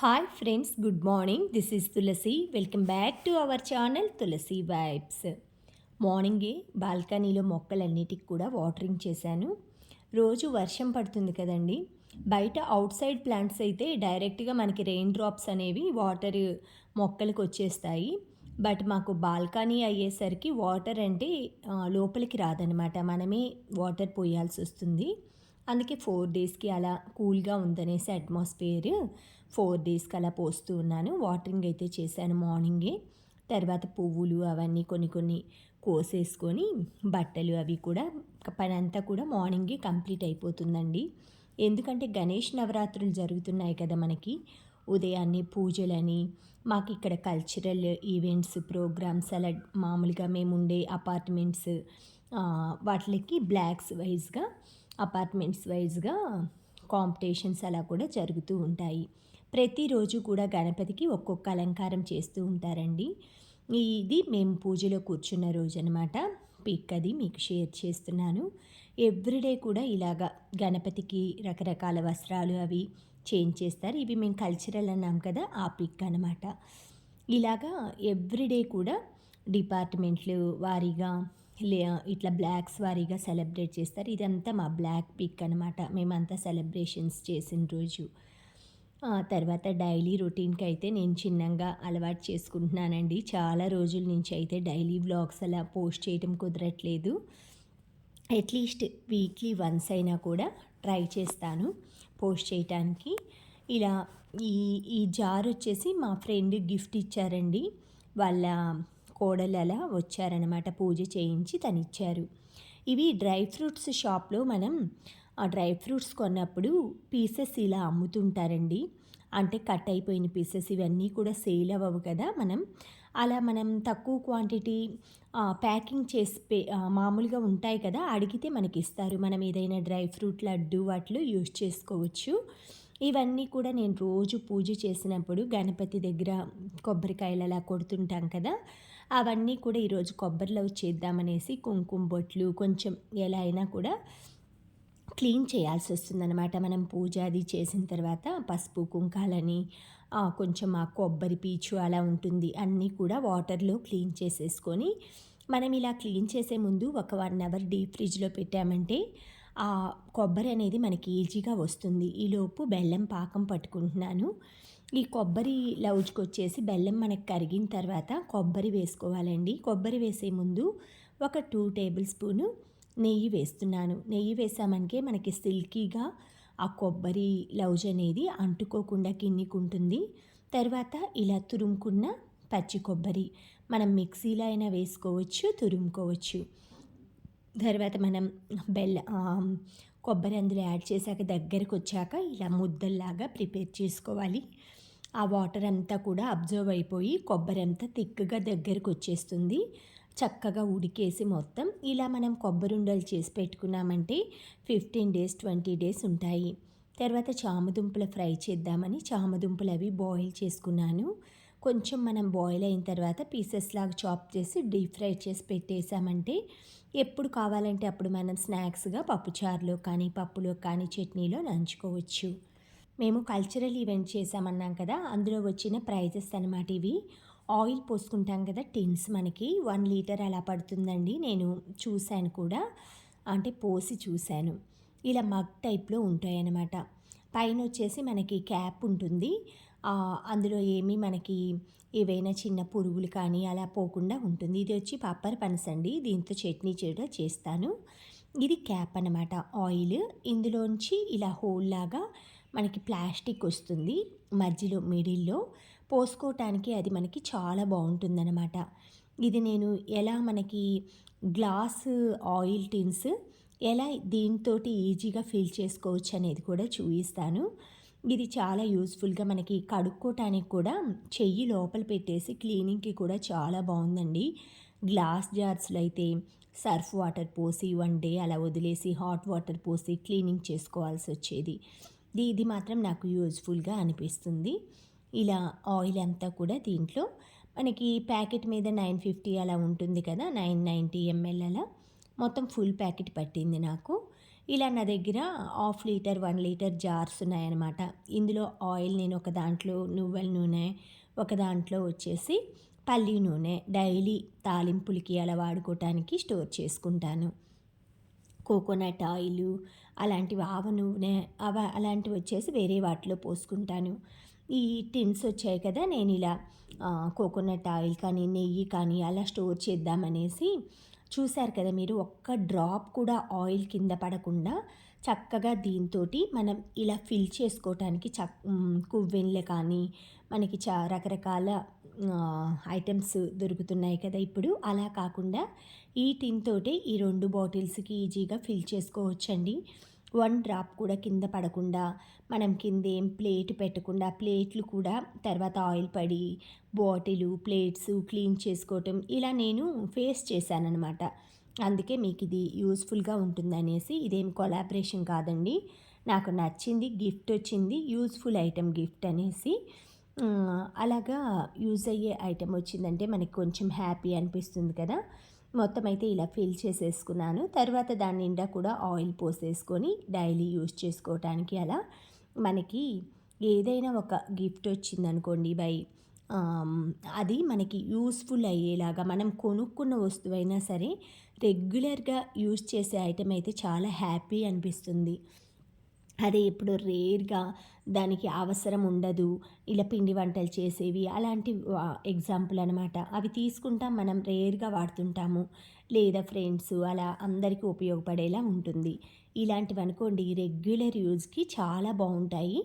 Hi friends, good morning. This is Tulasi. Welcome back to our channel Tulasi vibes. మార్నింగే బాల్కనీలో మొక్కలన్నిటికి కూడా watering చేశాను. రోజు వర్షం పడుతుంది కదండి. బయట అవుట్ సైడ్ ప్లాంట్స్ అయితే డైరెక్ట్గా మనకి రెయిన్ డ్రాప్స్ అనేవి వాటర్ మొక్కలకు వచ్చేస్తాయి. బట్ మాకు బాల్కనీ అయ్యేసరికి వాటర్ అంటే లోపలికి రాదనమాట. మనమే వాటర్ పోయాల్సి వస్తుంది. అందుకే 4 డేస్కి అలా కూల్గా ఉందనేసి అట్మాస్ఫియర్ 4 డేస్కి అలా పోస్తూ ఉన్నాను. వాటరింగ్ అయితే చేశాను మార్నింగే. తర్వాత పువ్వులు అవన్నీ కొన్ని కొన్ని కోసేసుకొని బట్టలు అవి కూడా పని అంతా కూడా మార్నింగే కంప్లీట్ అయిపోతుందండి. ఎందుకంటే గణేష్ నవరాత్రులు జరుగుతున్నాయి కదా మనకి. ఉదయాన్నే పూజలని, మాకు ఇక్కడ కల్చరల్ ఈవెంట్స్ ప్రోగ్రామ్స్ అలా మామూలుగా మేముండే అపార్ట్మెంట్స్ వాటికి అపార్ట్మెంట్స్ వైజ్గా కాంపిటీషన్స్ అలా కూడా జరుగుతూ ఉంటాయి. ప్రతిరోజు కూడా గణపతికి ఒక్కొక్క అలంకారం చేస్తూ ఉంటారండి. ఇది మేము పూజలో కూర్చున్న రోజు అనమాట. పిక్ అది మీకు షేర్ చేస్తున్నాను. ఎవ్రీడే కూడా ఇలాగా గణపతికి రకరకాల వస్త్రాలు అవి చేంజ్ చేస్తారు. ఇవి మేము కల్చరల్ అన్నాం కదా, ఆ పిక్ అనమాట. ఇలాగా ఎవ్రీడే కూడా డిపార్ట్మెంట్లు వారీగా ఇట్లా బ్లాక్స్ వారీగా సెలబ్రేట్ చేస్తారు. ఇదంతా మా బ్లాక్ పిక్ అనమాట. మేమంతా సెలబ్రేషన్స్ చేసిన రోజు. తర్వాత డైలీ రొటీన్కి అయితే నేను చిన్నగా అలవాటు చేసుకుంటున్నానండి. చాలా రోజుల నుంచి అయితే డైలీ వ్లాగ్స్ అలా పోస్ట్ చేయడం కుదరట్లేదు. అట్లీస్ట్ వీక్లీ వన్స్ అయినా కూడా ట్రై చేస్తాను పోస్ట్ చేయటానికి. ఇలా ఈ ఈ జార్ వచ్చేసి మా ఫ్రెండ్ గిఫ్ట్ ఇచ్చారండి. వాళ్ళ కోడలు అలా వచ్చారనమాట, పూజ చేయించి తనిచ్చారు. ఇవి డ్రై ఫ్రూట్స్ షాప్లో మనం ఆ డ్రై ఫ్రూట్స్ కొన్నప్పుడు పీసెస్ ఇలా అమ్ముతుంటారండి. అంటే కట్ అయిపోయిన పీసెస్ ఇవన్నీ కూడా సేల్ అవ్వవు కదా. మనం తక్కువ క్వాంటిటీ ప్యాకింగ్ చేసి మామూలుగా ఉంటాయి కదా, అడిగితే మనకి ఇస్తారు. మనం ఏదైనా డ్రై ఫ్రూట్ లడ్డు వాటిలో యూజ్ చేసుకోవచ్చు. ఇవన్నీ కూడా నేను రోజు పూజ చేసినప్పుడు గణపతి దగ్గర కొబ్బరికాయలు అలా కొడుతుంటాం కదా, అవన్నీ కూడా ఈరోజు కొబ్బరిలో చేద్దామనేసి కుంకుమ బొట్లు కొంచెం ఎలా అయినా కూడా క్లీన్ చేయాల్సి వస్తుందన్నమాట. మనం పూజ అది చేసిన తర్వాత పసుపు కుంకాలని కొంచెం ఆ కొబ్బరి పీచు అలా ఉంటుంది, అన్నీ కూడా వాటర్లో క్లీన్ చేసేసుకొని మనం ఇలా క్లీన్ చేసే ముందు ఒక 1 అవర్ డీప్ ఫ్రిడ్జ్లో పెట్టామంటే ఆ కొబ్బరి అనేది మనకి ఈజీగా వస్తుంది. ఈలోపు బెల్లం పాకం పట్టుకుంటున్నాను. ఈ కొబ్బరి లౌజ్కి వచ్చేసి బెల్లం మనకి కరిగిన తర్వాత కొబ్బరి వేసుకోవాలండి. కొబ్బరి వేసే ముందు ఒక 2 టేబుల్ స్పూను నెయ్యి వేస్తున్నాను. నెయ్యి వేసామంటే మనకి సిల్కీగా ఆ కొబ్బరి లౌజ్ అనేది అంటుకోకుండా కిందికుంటుంది. తర్వాత ఇలా తురుముకున్న పచ్చి కొబ్బరి మనం మిక్సీలో అయినా వేసుకోవచ్చు, తురుముకోవచ్చు. తర్వాత మనం కొబ్బరి అందులో యాడ్ చేశాక దగ్గరకు వచ్చాక ఇలా ముద్దల్లాగా ప్రిపేర్ చేసుకోవాలి. ఆ వాటర్ అంతా కూడా అబ్జర్వ్ అయిపోయి కొబ్బరి అంతా థిక్గా దగ్గరకు వచ్చేస్తుంది. చక్కగా ఉడికేసి మొత్తం ఇలా మనం కొబ్బరి ఉండలు చేసి పెట్టుకున్నామంటే 15 డేస్ 20 డేస్ ఉంటాయి. తర్వాత చామదుంపల ఫ్రై చేద్దామని చామదుంపలు అవి బాయిల్ చేసుకున్నాను. కొంచెం మనం బాయిల్ అయిన తర్వాత పీసెస్ లాగా చాప్ చేసి డీప్ ఫ్రై చేసి పెట్టేసామంటే ఎప్పుడు కావాలంటే అప్పుడు మనం స్నాక్స్గా పప్పుచారులో కానీ పప్పులో కానీ చట్నీలో నంచుకోవచ్చు. మేము కల్చరల్ ఈవెంట్ చేసామన్నాం కదా, అందులో వచ్చిన ప్రైజెస్ అనమాట ఇవి. ఆయిల్ పోసుకుంటాం కదా టిన్స్, మనకి 1 లీటర్ అలా పడుతుందండి. నేను చూశాను కూడా, అంటే పోసి చూశాను. ఇలా మగ్ టైప్లో ఉంటాయి అన్నమాట. పైన వచ్చేసి మనకి క్యాప్ ఉంటుంది. అందులో ఏమీ మనకి ఏవైనా చిన్న పురుగులు కానీ అలా పోకుండా ఉంటుంది. ఇది వచ్చి పప్పర్ పనస అండి, దీంతో చట్నీ కూడా చేస్తాను. ఇది క్యాప్ అన్నమాట ఆయిల్. ఇందులోంచి ఇలా హోల్ లాగా మనకి ప్లాస్టిక్ వస్తుంది మధ్యలో మిడిల్లో పోసుకోవటానికి. అది మనకి చాలా బాగుంటుందన్నమాట. ఇది నేను ఎలా మనకి గ్లాస్ ఆయిల్ టిన్స్ ఎలా దీంతో ఈజీగా ఫిల్ చేసుకోవచ్చు అనేది కూడా చూపిస్తాను. ఇది చాలా యూస్ఫుల్గా మనకి కడుక్కోవటానికి కూడా చెయ్యి లోపల పెట్టేసి క్లీనింగ్కి కూడా చాలా బాగుందండి. గ్లాస్ జార్స్లో అయితే సర్ఫ్ వాటర్ పోసి 1 డే అలా వదిలేసి హాట్ వాటర్ పోసి క్లీనింగ్ చేసుకోవాల్సి వచ్చేది. ఇది మాత్రం నాకు యూజ్ఫుల్గా అనిపిస్తుంది. ఇలా ఆయిల్ అంతా కూడా దీంట్లో మనకి ప్యాకెట్ మీద 950 అలా ఉంటుంది కదా, 990 ml అలా మొత్తం ఫుల్ ప్యాకెట్ పట్టింది నాకు. ఇలా నా దగ్గర హాఫ్ లీటర్ 1 లీటర్ జార్స్ ఉన్నాయన్నమాట. ఇందులో ఆయిల్ నేను ఒక దాంట్లో నువ్వుల నూనె, ఒక దాంట్లో వచ్చేసి పల్లి నూనె డైలీ తాలింపులకి అలా వాడుకోవటానికి స్టోర్ చేసుకుంటాను. కోకోనట్ ఆయిలు అలాంటివి, ఆవ నూనె అలాంటివి వచ్చేసి వేరే వాటిలో పోసుకుంటాను. ఈ టిన్స్ వచ్చాయి కదా, నేను ఇలా కోకోనట్ ఆయిల్ కానీ నెయ్యి కానీ అలా స్టోర్ చేద్దామనేసి, చూశారు కదా మీరు, ఒక్క డ్రాప్ కూడా ఆయిల్ కింద పడకుండా చక్కగా దీంతోటి మనం ఇలా ఫిల్ చేసుకోవటానికి కువ్వెన్లు కానీ మనకి రకరకాల ఐటమ్స్ దొరుకుతున్నాయి కదా ఇప్పుడు, అలా కాకుండా ఈ టిన్ తోటే ఈ 2 బాటిల్స్కి ఈజీగా ఫిల్ చేసుకోవచ్చండి. 1 డ్రాప్ కూడా కింద పడకుండా, మనం కింద ఏం ప్లేట్ పెట్టకుండా, ప్లేట్లు కూడా తర్వాత ఆయిల్ పడి బాటిలు ప్లేట్స్ క్లీన్ చేసుకోవటం ఇలా నేను ఫేస్ చేశానన్నమాట. అందుకే మీకు ఇది యూస్ఫుల్గా ఉంటుందనేసి, ఇదేం కొలాబరేషన్ కాదండి, నాకు నచ్చింది, గిఫ్ట్ వచ్చింది, యూస్ఫుల్ ఐటెం గిఫ్ట్ అనేసి. అలాగా యూజ్ అయ్యే ఐటెం వచ్చిందంటే మనకి కొంచెం హ్యాపీ అనిపిస్తుంది కదా. మొత్తం అయితే ఇలా ఫిల్ చేసేసుకున్నాను. తర్వాత దాని నిండా కూడా ఆయిల్ పోసేసుకొని డైలీ యూజ్ చేసుకోవటానికి, అలా మనకి ఏదైనా ఒక గిఫ్ట్ వచ్చిందనుకోండి అది మనకి యూస్ఫుల్ అయ్యేలాగా, మనం కొనుక్కున్న వస్తువైనా సరే రెగ్యులర్గా యూజ్ చేసే ఐటెం అయితే చాలా హ్యాపీ అనిపిస్తుంది. అదే ఇప్పుడు రేర్గా దానికి అవసరం ఉండదు, ఇలా పిండి వంటలు చేసేవి అలాంటి ఎగ్జాంపుల్ అనమాట. అవి తీసుకుంటాం, మనం రేర్గా వాడుతుంటాము, లేదా ఫ్రెండ్స్ అలా అందరికీ ఉపయోగపడేలా ఉంటుంది. ఇలాంటివి అనుకోండి రెగ్యులర్ యూజ్కి చాలా బాగుంటాయి.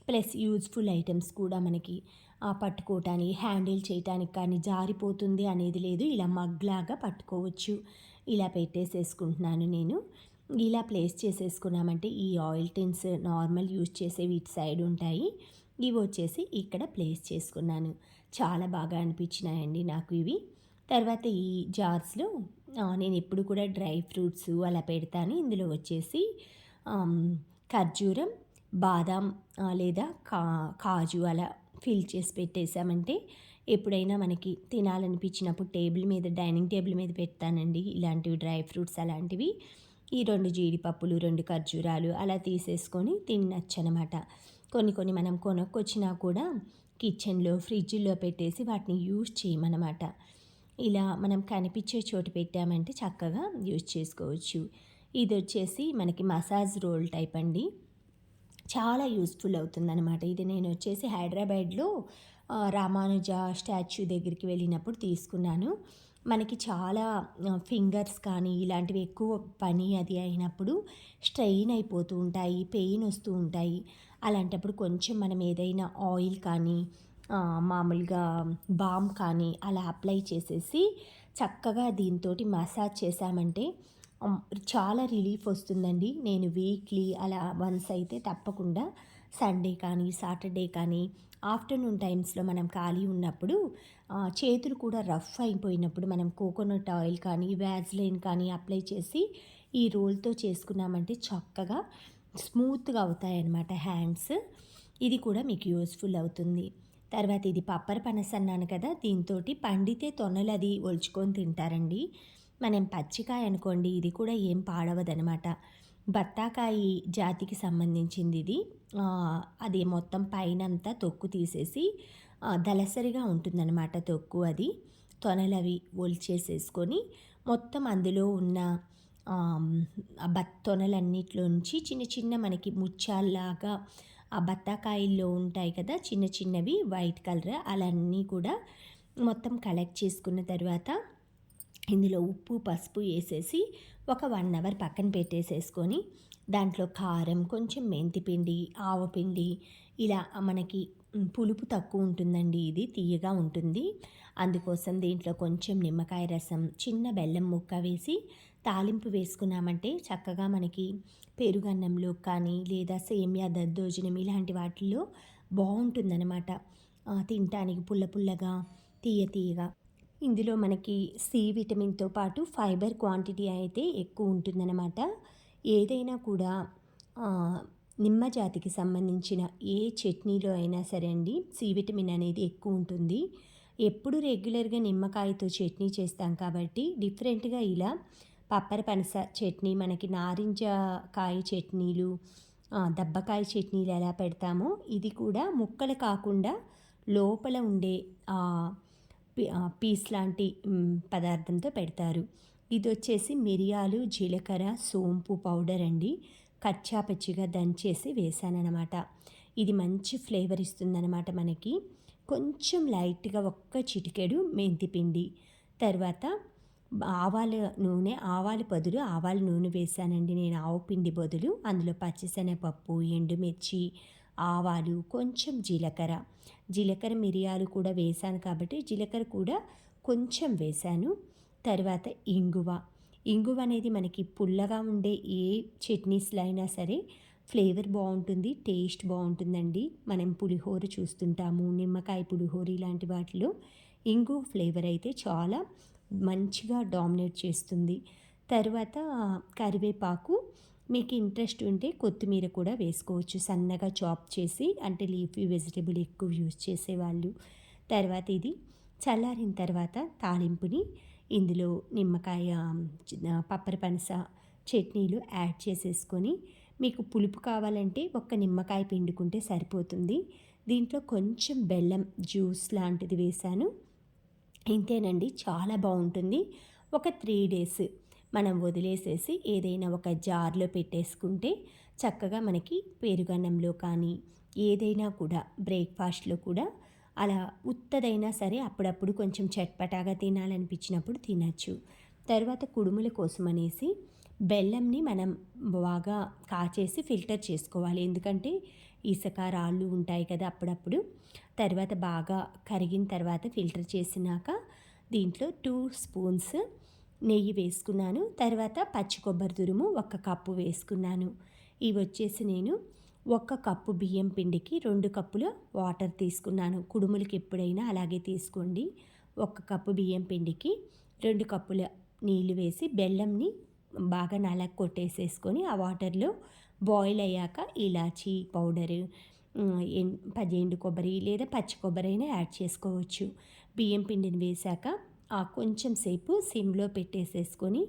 ప్లస్ యూజ్ఫుల్ ఐటమ్స్ కూడా మనకి పట్టుకోవటానికి, హ్యాండిల్ చేయటానికి కానీ జారిపోతుంది అనేది లేదు. ఇలా మగ్లాగా పట్టుకోవచ్చు. ఇలా పెట్టేసేసుకుంటున్నాను నేను. ఇలా ప్లేస్ చేసేసుకున్నామంటే ఈ ఆయిల్ టిన్స్ నార్మల్ యూజ్ చేసే వీటి సైడ్ ఉంటాయి, ఇవి వచ్చేసి ఇక్కడ ప్లేస్ చేసుకున్నాను. చాలా బాగా అనిపించినాయండి నాకు ఇవి. తర్వాత ఈ జార్స్లో నేను ఎప్పుడు కూడా డ్రై ఫ్రూట్స్ అలా పెడతాను. ఇందులో వచ్చేసి ఖర్జూరం, బాదాం లేదా కాజు అలా ఫిల్ చేసి పెట్టేసామంటే ఎప్పుడైనా మనకి తినాలనిపించినప్పుడు డైనింగ్ టేబుల్ మీద పెడతానండి ఇలాంటివి, డ్రై ఫ్రూట్స్ అలాంటివి. ఈ 2 జీడిపప్పులు, 2 ఖర్జూరాలు అలా తీసేసుకొని తినచ్చు అనమాట. కొన్ని మనం కొనుక్కొచ్చినా కూడా కిచెన్లో ఫ్రిడ్జ్లో పెట్టేసి వాటిని యూజ్ చేయమన్నమాట. ఇలా మనం కనిపించే చోటు పెట్టామంటే చక్కగా యూజ్ చేసుకోవచ్చు. ఇది వచ్చేసి మనకి మసాజ్ రోల్ టైప్ అండి, చాలా యూస్ఫుల్ అవుతుందన్నమాట. ఇది నేను వచ్చేసి హైదరాబాద్లో రామానుజ స్టాచ్యూ దగ్గరికి వెళ్ళినప్పుడు తీసుకున్నాను. మనకి చాలా ఫింగర్స్ కానీ ఇలాంటివి ఎక్కువ పని అది అయినప్పుడు స్ట్రెయిన్ అయిపోతూ ఉంటాయి, పెయిన్ వస్తూ ఉంటాయి. అలాంటప్పుడు కొంచెం మనం ఏదైనా ఆయిల్ కానీ మామూలుగా బామ్ కానీ అలా అప్లై చేసేసి చక్కగా దీంతో మసాజ్ చేసామంటే చాలా రిలీఫ్ వస్తుందండి. నేను వీక్లీ అలా వన్స్ అయితే తప్పకుండా సండే కానీ సాటర్డే కానీ ఆఫ్టర్నూన్ టైమ్స్లో మనం ఖాళీ ఉన్నప్పుడు చేతులు కూడా రఫ్ అయిపోయినప్పుడు మనం కోకోనట్ ఆయిల్ కానీ వ్యాజ్లైన్ కానీ అప్లై చేసి ఈ రోల్తో చేసుకున్నామంటే చక్కగా స్మూత్గా అవుతాయన్నమాట హ్యాండ్స్. ఇది కూడా మీకు యూస్ఫుల్ అవుతుంది. తర్వాత ఇది పప్పర పనస అన్నాను కదా, దీంతో పండితే తొనలు అది ఒలుచుకొని తింటారండి. మనం పచ్చికాయ అనుకోండి, ఇది కూడా ఏం పాడవదనమాట. బత్తాకాయ జాతికి సంబంధించింది ఇది. అది మొత్తం పైనంతా తొక్కు తీసేసి దలసరిగా ఉంటుందన్నమాట తొక్కు, అది తొనలవి ఒలిచేసేసుకొని మొత్తం అందులో ఉన్న తొనలన్నిటిలోంచి చిన్న చిన్న మనకి ముత్యాల్లాగా ఆ బత్తాకాయల్లో ఉంటాయి కదా చిన్న చిన్నవి వైట్ కలర్, అలాన్నీ కూడా మొత్తం కలెక్ట్ చేసుకున్న తర్వాత ఇందులో ఉప్పు పసుపు వేసేసి ఒక 1 అవర్ పక్కన పెట్టేసేసుకొని దాంట్లో కారం, కొంచెం మెంతిపిండి, ఆవపిండి, ఇలా మనకి పులుపు తక్కువ ఉంటుందండి, ఇది తీయగా ఉంటుంది. అందుకోసం దీంట్లో కొంచెం నిమ్మకాయ రసం, చిన్న బెల్లం ముక్క వేసి తాలింపు వేసుకున్నామంటే చక్కగా మనకి పెరుగన్నంలో కానీ లేదా సేమియా దద్దోజనం ఇలాంటి వాటిల్లో బాగుంటుందన్నమాట. తినటానికి పుల్ల పుల్లగా తీయగా. ఇందులో మనకి సి విటమిన్తో పాటు ఫైబర్ క్వాంటిటీ అయితే ఎక్కువ ఉంటుందన్నమాట. ఏదైనా కూడా నిమ్మ జాతికి సంబంధించిన ఏ చట్నీలో అయినా సరే అండి సి విటమిన్ అనేది ఎక్కువ ఉంటుంది. ఎప్పుడు రెగ్యులర్గా నిమ్మకాయతో చట్నీ చేస్తాం కాబట్టి డిఫరెంట్గా ఇలా పప్పర పనస చట్నీ, మనకి నారింజ కాయ చట్నీలు, దబ్బకాయ చట్నీలు ఎలా పెడతామో ఇది కూడా ముక్కలు కాకుండా లోపల ఉండే పీస్ లాంటి పదార్థంతో పెడతారు. ఇదొచ్చేసి మిరియాలు, జీలకర్ర, సోంపు పౌడర్ అండి. కచ్చా పచ్చిగా దంచేసి వేశాననమాట. ఇది మంచి ఫ్లేవర్ ఇస్తుందనమాట మనకి. కొంచెం లైట్‌గా ఒక్క చిటికెడు మెంతి పిండి, తర్వాత ఆవాల నూనె, ఆవాలు బదులు ఆవాల నూనె వేశానండి నేను ఆవు పిండి బదులు. అందులో పచ్చిశనగపప్పు, ఎండుమిర్చి, ఆవాలు, కొంచెం జీలకర్ర. జీలకర్ర, మిరియాలు కూడా వేశాను కాబట్టి జీలకర్ర కూడా కొంచెం వేశాను. తర్వాత ఇంగువ. ఇంగువ అనేది మనకి పుల్లగా ఉండే ఏ చట్నీస్‌లో అయినా సరే ఫ్లేవర్ బావుంటుంది, టేస్ట్ బావుంటుందండి. మనం పులిహోర చూస్తుంటాము, నిమ్మకాయ పులిహోర ఇలాంటి వాటిలో ఇంగువ ఫ్లేవర్ అయితే చాలా మంచిగా డామినేట్ చేస్తుంది. తర్వాత కరివేపాకు, మీకు ఇంట్రెస్ట్ ఉంటే కొత్తిమీర కూడా వేసుకోవచ్చు సన్నగా చాప్ చేసి, అంటే లీఫీ వెజిటబుల్ ఎక్కువ యూజ్ చేసేవాళ్ళు. తర్వాత ఇది చల్లారిన తర్వాత తాలింపుని ఇందులో నిమ్మకాయ, పప్పర పనస చట్నీలు యాడ్ చేసేసుకొని, మీకు పులుపు కావాలంటే ఒక్క నిమ్మకాయ పిండుకుంటే సరిపోతుంది. దీంట్లో కొంచెం బెల్లం జ్యూస్ లాంటిది వేశాను. ఇంతేనండి, చాలా బాగుంటుంది. ఒక 3 డేస్ మనం వదిలేసేసి ఏదైనా ఒక జార్లో పెట్టేసుకుంటే చక్కగా మనకి పెరుగన్నంలో కానీ ఏదైనా కూడా బ్రేక్ఫాస్ట్లో కూడా అలా ఉత్తదైనా సరే అప్పుడప్పుడు కొంచెం చట్పటాగా తినాలనిపించినప్పుడు తినచ్చు. తర్వాత కుడుముల కోసం అనేసి బెల్లంని మనం బాగా కాచేసి ఫిల్టర్ చేసుకోవాలి. ఎందుకంటే ఇసక, రాళ్ళు ఉంటాయి కదా అప్పుడప్పుడు. తర్వాత బాగా కరిగిన తర్వాత ఫిల్టర్ చేసినాక దీంట్లో 2 స్పూన్స్ నెయ్యి వేసుకున్నాను. తర్వాత పచ్చి కొబ్బరి తురుము 1 కప్పు వేసుకున్నాను. ఇవి వచ్చేసి నేను 1 కప్పు బియ్యం పిండికి 2 కప్పుల వాటర్ తీసుకున్నాను. కుడుములకి ఎప్పుడైనా అలాగే తీసుకోండి. 1 కప్పు బియ్యం పిండికి 2 కప్పుల నీళ్ళు వేసి బెల్లంని బాగా కొట్టేసేసుకొని ఆ వాటర్లో బాయిల్ అయ్యాక ఇలాచీ పౌడరు, ఎండు కొబ్బరి లేదా పచ్చి కొబ్బరి అయినా యాడ్ చేసుకోవచ్చు. బియ్యం పిండిని వేశాక కొంచెం సేపు సిమ్లో పెట్టేసేసుకొని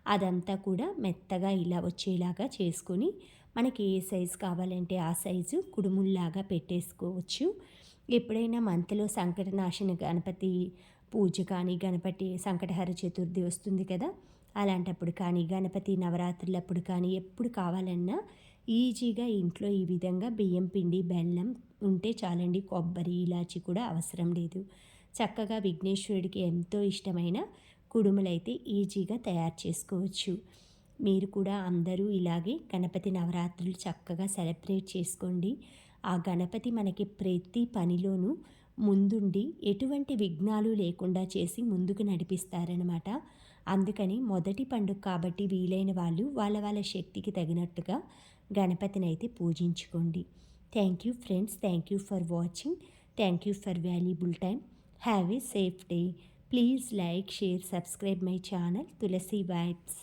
అదంతా కూడా మెత్తగా ఇలా వచ్చేలాగా చేసుకొని మనకి ఏ సైజు కావాలంటే ఆ సైజు కుడుముల్లాగా పెట్టేసుకోవచ్చు. ఎప్పుడైనా మంత్లో సంకటనాశన గణపతి పూజ కానీ, గణపతి సంకటహర చతుర్థి వస్తుంది కదా, అలాంటప్పుడు కానీ, గణపతి నవరాత్రులప్పుడు కానీ ఎప్పుడు కావాలన్నా ఈజీగా ఇంట్లో ఈ విధంగా బియ్యం పిండి, బెల్లం ఉంటే చాలండి. కొబ్బరి, ఇలాచి కూడా అవసరం లేదు. చక్కగా విఘ్నేశ్వరుడికి ఎంతో ఇష్టమైన కుడుములైతే ఈజీగా తయారు చేసుకోవచ్చు. మీరు కూడా అందరూ ఇలాగే గణపతి నవరాత్రులు చక్కగా సెలబ్రేట్ చేసుకోండి. ఆ గణపతి మనకి ప్రతి పనిలోనూ ముందుండి ఎటువంటి విఘ్నాలు లేకుండా చేసి ముందుకు నడిపిస్తారనమాట. అందుకని మొదటి పండుగ కాబట్టి వీలైన వాళ్ళు వాళ్ళ వాళ్ళ శక్తికి తగినట్టుగా గణపతిని అయితే పూజించుకోండి. Thank you friends, thank you for watching, thank you for valuable time. Have a safe day. Please like, share, subscribe my channel Tulasi vibes.